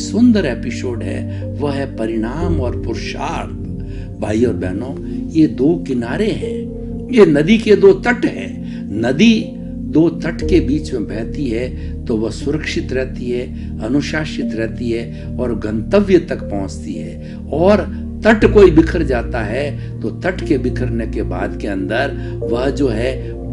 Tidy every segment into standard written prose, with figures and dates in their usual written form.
सुंदर एपिसोड है वह है परिणाम और पुरुषार्थ। भाई और बहनों, ये दो किनारे हैं, ये नदी के दो तट हैं। नदी दो तट के बीच में बहती है तो वह सुरक्षित रहती है, अनुशासित रहती है और गंतव्य तक पहुंचती है। और तट कोई बिखर जाता है तो तट के बिखरने के बाद के अंदर वह जो है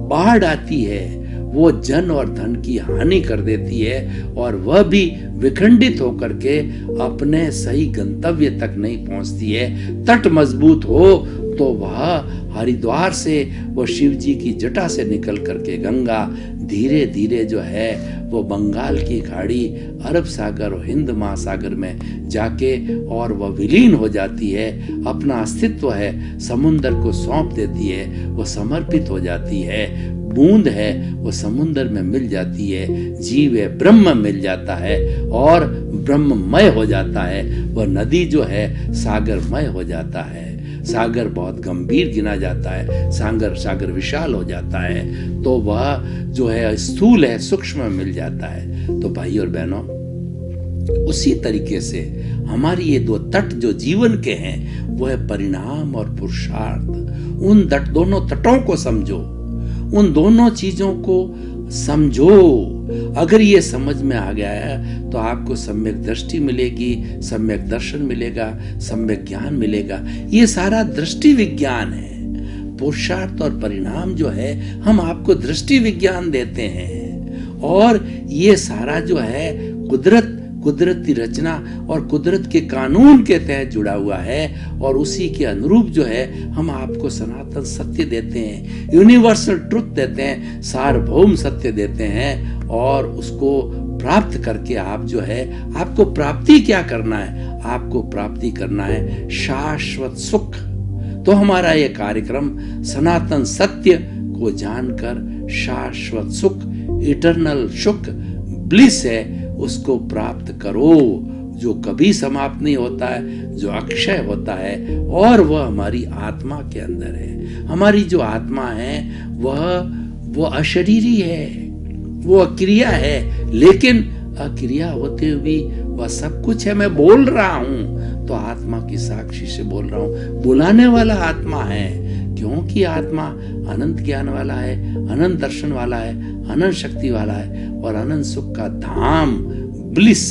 बाढ़ आती है, वो जन और धन की हानि कर देती है और वह भी विखंडित होकर के अपने सही गंतव्य तक नहीं पहुंचती है। तट मजबूत हो तो वह हरिद्वार से वो शिव जी की जटा से निकल करके गंगा धीरे धीरे जो है वो बंगाल की खाड़ी, अरब सागर और हिंद महासागर में जाके और वह विलीन हो जाती है। अपना अस्तित्व है समुद्र को सौंप देती है, वो समर्पित हो जाती है। बूंद है वो समुद्र में मिल जाती है, जीव है ब्रह्म मिल जाता है और ब्रह्ममय हो जाता है। वह नदी जो है सागरमय हो जाता है। सागर बहुत गंभीर गिना जाता है, सागर विशाल हो जाता है, तो वह जो है स्थूल है सूक्ष्म मिल जाता है। तो भाई और बहनों, उसी तरीके से हमारी ये दो तट जो जीवन के हैं वो है परिणाम और पुरुषार्थ। उन दोनों तटों को समझो, उन दोनों चीजों को समझो। अगर ये समझ में आ गया है तो आपको सम्यक दृष्टि मिलेगी, सम्यक दर्शन मिलेगा, सम्यक ज्ञान मिलेगा। ये सारा दृष्टि विज्ञान है। पुरुषार्थ और परिणाम जो है हम आपको दृष्टि विज्ञान देते हैं और ये सारा जो है कुदरती रचना और कुदरत के कानून के तहत जुड़ा हुआ है और उसी के अनुरूप जो है हम आपको सनातन सत्य देते हैं, यूनिवर्सल ट्रुथ देते हैं, सार्वभौम सत्य देते हैं। और उसको प्राप्त करके आप जो है, आपको प्राप्ति क्या करना है? आपको प्राप्ति करना है शाश्वत सुख। तो हमारा ये कार्यक्रम सनातन सत्य को जानकर शाश्वत सुख, इटर्नल सुख, ब्लिस है, उसको प्राप्त करो, जो कभी समाप्त नहीं होता है, जो अक्षय होता है और वह हमारी आत्मा के अंदर है। हमारी जो आत्मा है वह अशरीरी है, वो अक्रिया है, लेकिन अक्रिया होते हुए भी वह सब कुछ है। मैं बोल रहा हूं तो आत्मा की साक्षी से बोल रहा हूं, बुलाने वाला आत्मा है, क्योंकि आत्मा अनंत ज्ञान वाला है, अनंत दर्शन वाला है, अनंत शक्ति वाला है और अनंत सुख का धाम ब्लिस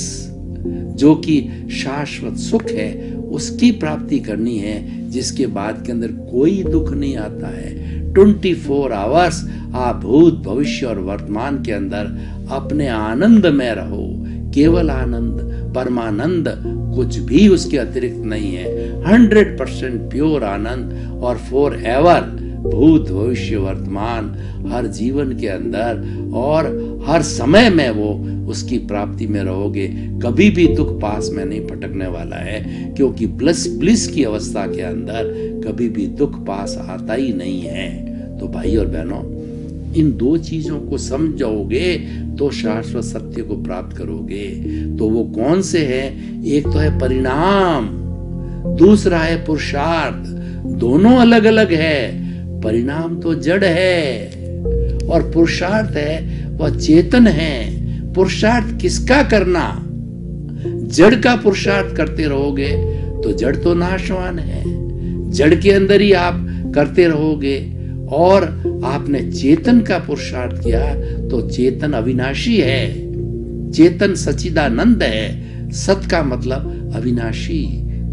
जो कि शाश्वत सुख है उसकी प्राप्ति करनी है, जिसके बाद के अंदर कोई दुख नहीं आता है। 24 आवर्स आप भूत भविष्य और वर्तमान के अंदर अपने आनंद में रहो, केवल आनंद, परमानंद, कुछ भी उसके अतिरिक्त नहीं है। 100% प्योर आनंद और फॉर एवर भूत भविष्य वर्तमान हर जीवन के अंदर और हर समय में वो उसकी प्राप्ति में रहोगे। कभी भी दुख पास में नहीं भटकने वाला है, क्योंकि ब्लिस की अवस्था के अंदर कभी भी दुख पास आता ही नहीं है। तो भाई और बहनों, इन दो चीजों को समझोगे तो शाश्वत सत्य को प्राप्त करोगे। तो वो कौन से हैं? एक तो है परिणाम, दूसरा है पुरुषार्थ। दोनों अलग अलग है। परिणाम तो जड़ है और पुरुषार्थ है वह चेतन है। पुरुषार्थ किसका करना? जड़ का पुरुषार्थ करते रहोगे तो जड़ तो नाशवान है, जड़ के अंदर ही आप करते रहोगे। और आपने चेतन का पुरुषार्थ किया तो चेतन अविनाशी है, चेतन सच्चिदानंद है। सत का मतलब अविनाशी,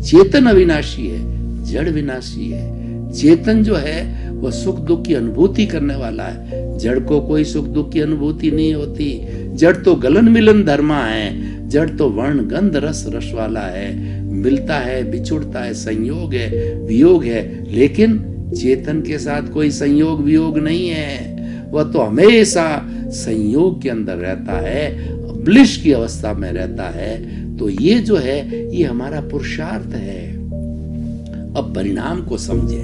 चेतन अविनाशी है, जड़ विनाशी है। चेतन जो है वह सुख दुख की अनुभूति करने वाला है, जड़ को कोई सुख दुख की अनुभूति नहीं होती। जड़ तो गलन मिलन धर्मा है, जड़ तो वर्ण गंध रस वाला है, मिलता है, बिछुड़ता है, संयोग है, वियोग है। लेकिन चेतन के साथ कोई संयोग वियोग नहीं है, वह तो हमेशा संयोग के अंदर रहता है, ब्लिस की अवस्था में रहता है। तो ये जो है ये हमारा पुरुषार्थ है। अब परिणाम को समझे,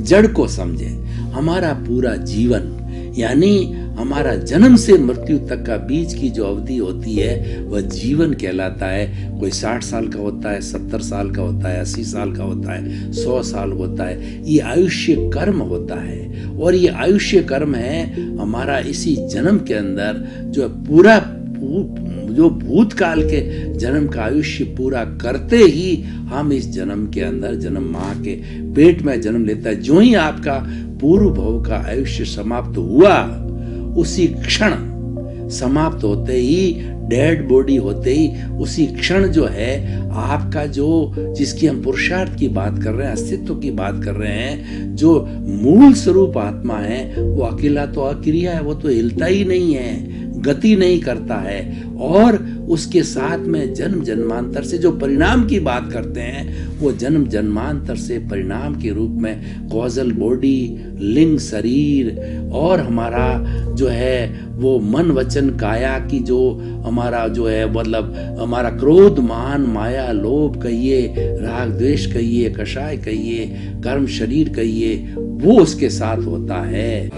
जड़ को समझे। हमारा पूरा जीवन यानी हमारा जन्म से मृत्यु तक का बीच की जो अवधि होती है वह जीवन कहलाता है। कोई 60 साल का होता है, 70 साल का होता है, 80 साल का होता है, 100 साल होता है। ये आयुष्य कर्म होता है और ये आयुष्य कर्म है हमारा इसी जन्म के अंदर जो पूरा जो भूतकाल के जन्म का आयुष्य पूरा करते ही हम इस जन्म के अंदर, जन्म माँ के पेट में जन्म लेता है। जो ही आपका पूर्व भव का आयुष्य समाप्त हुआ, उसी क्षण समाप्त होते ही, डेड बॉडी होते ही, उसी क्षण जो है आपका जो, जिसकी हम पुरुषार्थ की बात कर रहे हैं, अस्तित्व की बात कर रहे हैं, जो मूल स्वरूप आत्मा है, वो अकेला तो अक्रिया है, वो तो हिलता ही नहीं है, गति नहीं करता है। और उसके साथ में जन्म जन्मांतर से जो परिणाम की बात करते हैं, वो जन्म जन्मांतर से परिणाम के रूप में कॉजल बॉडी, लिंग शरीर, और हमारा जो है वो मन वचन काया की जो हमारा जो है, मतलब हमारा क्रोध मान माया लोभ कहिए, राग द्वेष कहिए, कषाय कहिए, कर्म शरीर कहिए, वो उसके साथ होता है।